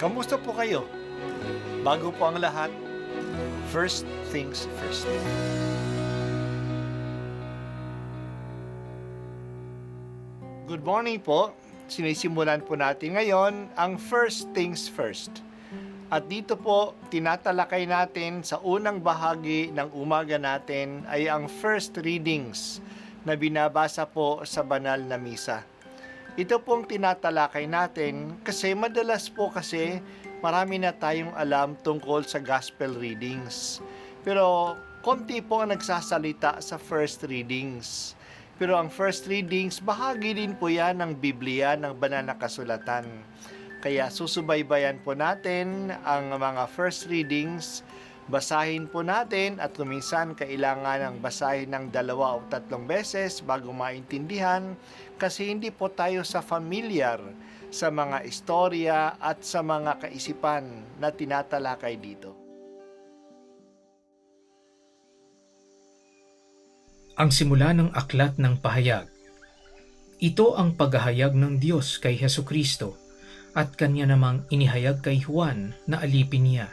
Kamusta po kayo? Bago po ang lahat, first things first. Good morning po. Sinisimulan po natin ngayon ang first things first. At dito po, tinatalakay natin sa unang bahagi ng umaga natin ay ang first readings na binabasa po sa banal na misa. Ito pong tinatalakay natin kasi madalas po kasi marami na tayong alam tungkol sa gospel readings. Pero konti po ang nagsasalita sa first readings. Pero ang first readings, bahagi din po yan ng Biblia, ng banal na kasulatan. Kaya susubaybayan po natin ang mga first readings, basahin po natin at kuminsan kailangan ng basahin ng 2 o 3 beses bago maintindihan kasi hindi po tayo familiar sa mga istorya at sa mga kaisipan na tinatalakay dito. Ang simula ng aklat ng pahayag. Ito ang paghahayag ng Diyos kay Hesukristo at kanya namang inihayag kay Juan na alipin niya.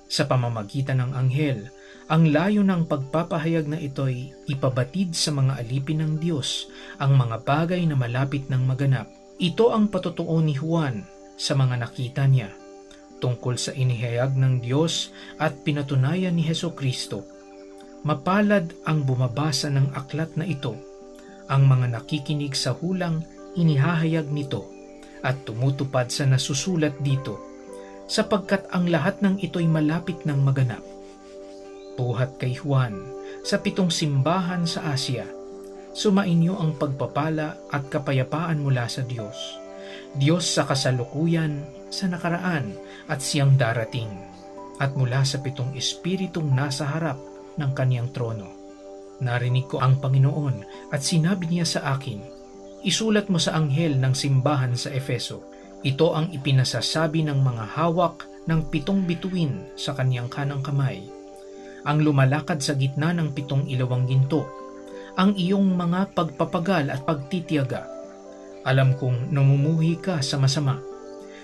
Sa pamamagitan ng anghel, ang layo ng pagpapahayag na ito'y ipabatid sa mga alipin ng Diyos ang mga bagay na malapit ng maganap. Ito ang patutuon ni Juan sa mga nakita niya tungkol sa inihayag ng Diyos at pinatunayan ni Hesukristo. Mapalad ang bumabasa ng aklat na ito, ang mga nakikinig sa hulang inihahayag nito at tumutupad sa nasusulat dito, sapagkat ang lahat ng ito'y malapit ng maganap. Buhat kay Juan, sa 7 simbahan sa Asia, sumainyo ang pagpapala at kapayapaan mula sa Diyos. Diyos sa kasalukuyan, sa nakaraan at siyang darating, at mula sa 7 espiritong nasa harap ng kaniyang trono. Narinig ko ang Panginoon at sinabi niya sa akin, isulat mo sa anghel ng simbahan sa Efeso. Ito ang ipinasasabi ng mga hawak ng 7 bituin sa kaniyang kanang kamay. Ang lumalakad sa gitna ng 7 ilawang ginto. Ang iyong mga pagpapagal at pagtitiyaga. Alam kong namumuhi ka sa masama.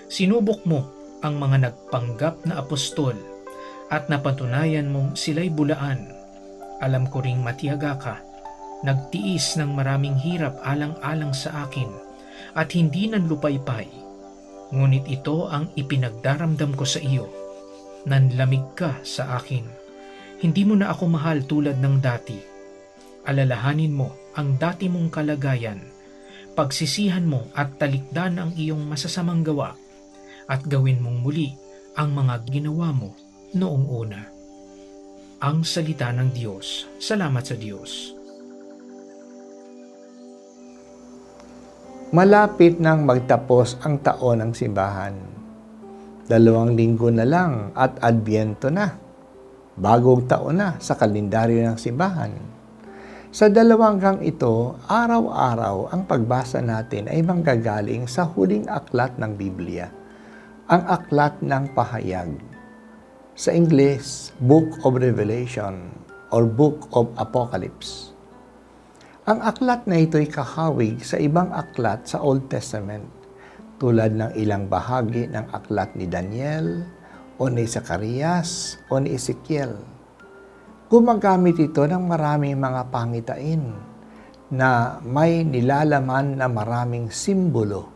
Sinubok mo ang mga nagpanggap na apostol at napatunayan mong sila'y bulaan. Alam ko ring matiyaga ka. Nagtiis ng maraming hirap alang-alang sa akin at hindi nanlupaypay. Ngunit ito ang ipinagdaramdam ko sa iyo. Nanlamig ka sa akin. Hindi mo na ako mahal tulad ng dati. Alalahanin mo ang dati mong kalagayan. Pagsisihan mo at talikdan ang iyong masasamang gawa at gawin mong muli ang mga ginawa mo noong una. Ang salita ng Diyos. Salamat sa Diyos. Malapit nang magtapos ang taon ng simbahan. 2 linggo na lang at Adbyento na. Bagong taon na sa kalendaryo ng simbahan. Sa 2 hanggang ito, araw-araw ang pagbasa natin ay manggagaling sa huling aklat ng Biblia, ang aklat ng pahayag. Sa Ingles, Book of Revelation or Book of Apocalypse. Ang aklat na ito ay kahawig sa ibang aklat sa Old Testament, tulad ng ilang bahagi ng aklat ni Daniel, o ni Zacarias, o ni Ezekiel. Gumagamit ito ng maraming mga pangitain na may nilalaman na maraming simbolo.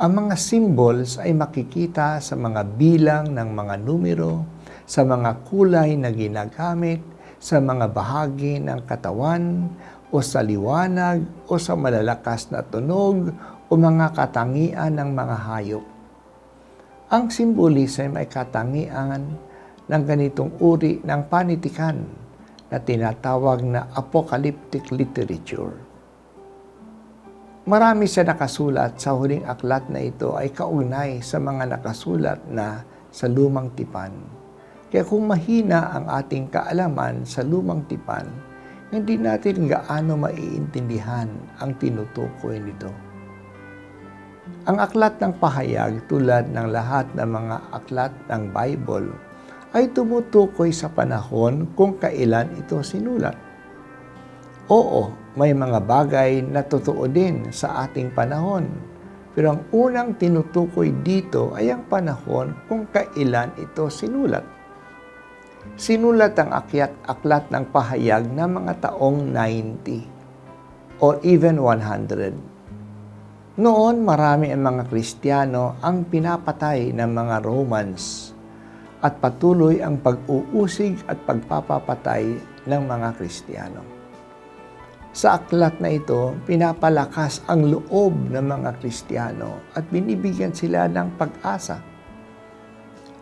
Ang mga symbols ay makikita sa mga bilang ng mga numero, sa mga kulay na ginagamit, sa mga bahagi ng katawan, o sa liwanag, o sa malalakas na tunog, o mga katangian ng mga hayop. Ang simbolism ay katangian ng ganitong uri ng panitikan na tinatawag na apocalyptic literature. Marami sa nakasulat sa huling aklat na ito ay kaugnay sa mga nakasulat na sa Lumang Tipan. Kaya kung mahina ang ating kaalaman sa Lumang Tipan, hindi natin gaano maiintindihan ang tinutukoy nito. Ang aklat ng pahayag tulad ng lahat ng mga aklat ng Bible ay tumutukoy sa panahon kung kailan ito sinulat. Oo, may mga bagay na totoo din sa ating panahon, Pero ang unang tinutukoy dito ay ang panahon kung kailan ito sinulat. Sinulat ang aklat ng pahayag ng mga taong 90 or even 100. Noon, marami ang mga Kristiyano ang pinapatay ng mga Romans at patuloy ang pag-uusig at pagpapapatay ng mga Kristiyano. Sa aklat na ito, pinapalakas ang loob ng mga Kristiyano at binibigyan sila ng pag-asa.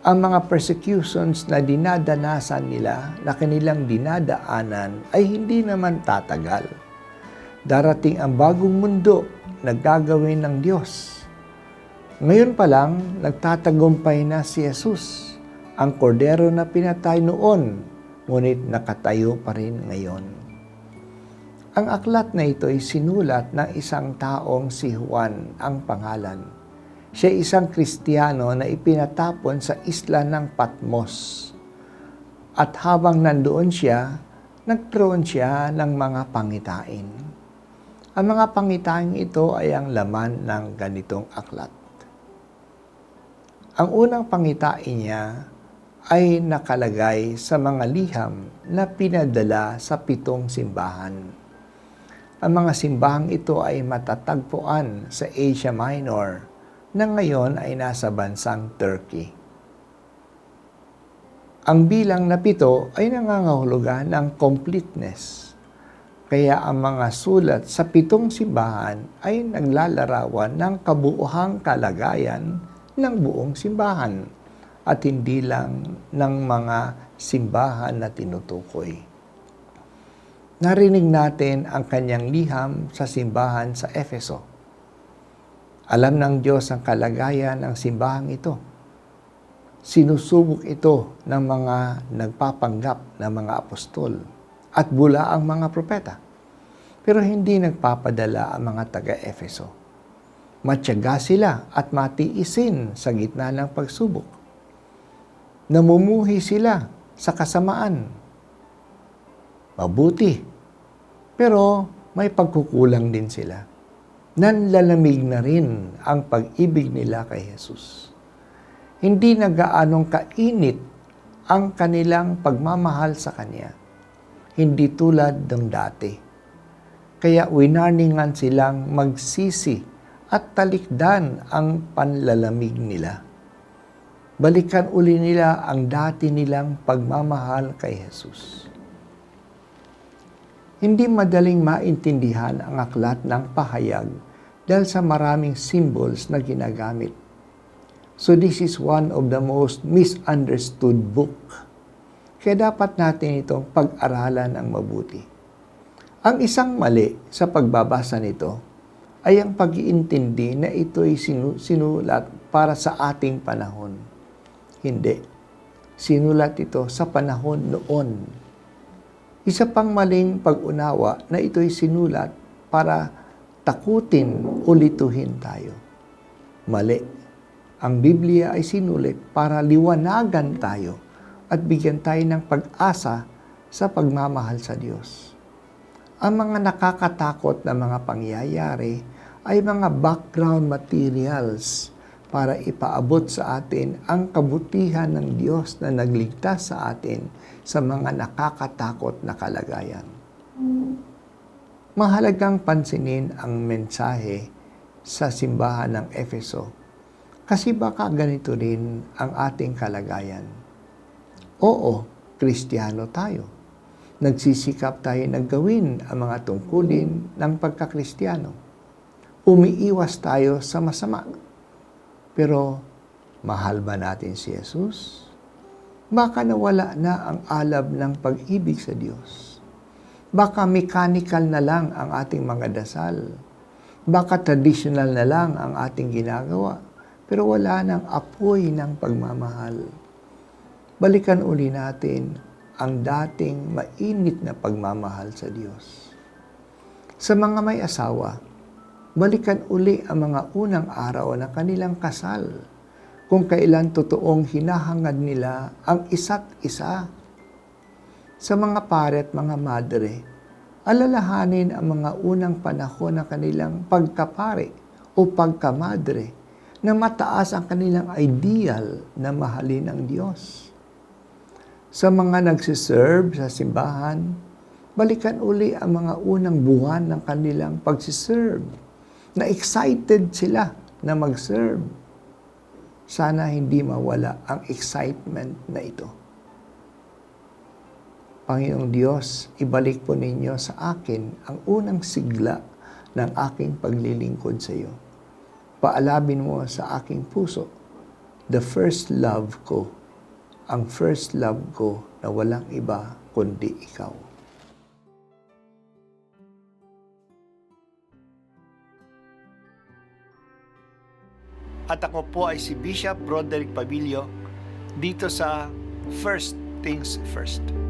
Ang mga persecutions na dinadanasan nila, na kanilang dinadaanan, ay hindi naman tatagal. Darating ang bagong mundo na gagawin ng Diyos. Ngayon pa lang, nagtatagumpay na si Jesus, ang kordero na pinatay noon, ngunit nakatayo pa rin ngayon. Ang aklat na ito ay sinulat ng isang taong si Juan ang pangalan. Siya isang Kristiyano na ipinatapon sa isla ng Patmos. At habang nandoon siya, nagkaroon siya ng mga pangitain. Ang mga pangitain ito ay ang laman ng ganitong aklat. Ang unang pangitain niya ay nakalagay sa mga liham na pinadala sa 7 simbahan. Ang mga simbahang ito ay matatagpuan sa Asia Minor na ngayon ay nasa bansang Turkey. Ang bilang na 7 ay nangangahulugan ng completeness. Kaya ang mga sulat sa 7 simbahan ay naglalarawan ng kabuuhang kalagayan ng buong simbahan at hindi lang ng mga simbahan na tinutukoy. Narinig natin ang kanyang liham sa simbahan sa Efeso. Alam ng Diyos ang kalagayan ng simbahang ito. Sinusubok ito ng mga nagpapanggap na mga apostol at bula ang mga propeta. Pero hindi nagpapadala ang mga taga-Efeso. Matyaga sila at matiisin sa gitna ng pagsubok. Namumuhi sila sa kasamaan. Mabuti, pero may pagkukulang din sila. Nanlalamig na rin ang pag-ibig nila kay Jesus. Hindi na gaanong kainit ang kanilang pagmamahal sa Kanya. Hindi tulad ng dati. Kaya winarningan silang magsisi at talikdan ang panlalamig nila. Balikan uli nila ang dati nilang pagmamahal kay Jesus. Hindi madaling maintindihan ang aklat ng pahayag dahil sa maraming symbols na ginagamit. So this is one of the most misunderstood book. Kaya dapat natin itong pag-aralan ng mabuti. Ang isang mali sa pagbabasa nito ay ang pag-iintindi na ito ay sinulat para sa ating panahon. Hindi. Sinulat ito sa panahon noon. Isa pang maling pag-unawa na ito'y sinulat para takutin o lituhin tayo. Mali. Ang Biblia ay sinulat para liwanagan tayo at bigyan tayo ng pag-asa sa pagmamahal sa Diyos. Ang mga nakakatakot na mga pangyayari ay mga background materials para ipaabot sa atin ang kabutihan ng Diyos na nagligtas sa atin sa mga nakakatakot na kalagayan. Mahalagang pansinin ang mensahe sa simbahan ng Efeso kasi baka ganito rin ang ating kalagayan. Oo, Kristiyano tayo. Nagsisikap tayo na gawin ang mga tungkulin ng pagkakristiyano. Umiiwas tayo sa masama. Pero mahal ba natin si Jesus? Baka nawala na ang alab ng pag-ibig sa Diyos. Baka mechanical na lang ang ating mga dasal. Baka traditional na lang ang ating ginagawa. Pero wala nang apoy ng pagmamahal. Balikan uli natin ang dating mainit na pagmamahal sa Diyos. Sa mga may asawa, balikan uli ang mga unang araw na kanilang kasal, kung kailan totoong hinahangad nila ang isa't isa. Sa mga pare at mga madre, alalahanin ang mga unang panahon ng kanilang pagkapare o pagkamadre na mataas ang kanilang ideal na mahalin ang Diyos. Sa mga nagsiserve sa simbahan, balikan uli ang mga unang buwan ng kanilang pagsiserve, na excited sila na mag-serve. Sana hindi mawala ang excitement na ito. Panginoong Diyos, ibalik po ninyo sa akin ang unang sigla ng aking paglilingkod sa iyo. Paalabin mo sa aking puso, the first love ko, ang first love ko na walang iba kundi ikaw. At ako po ay si Bishop Broderick Pabilio dito sa First Things First.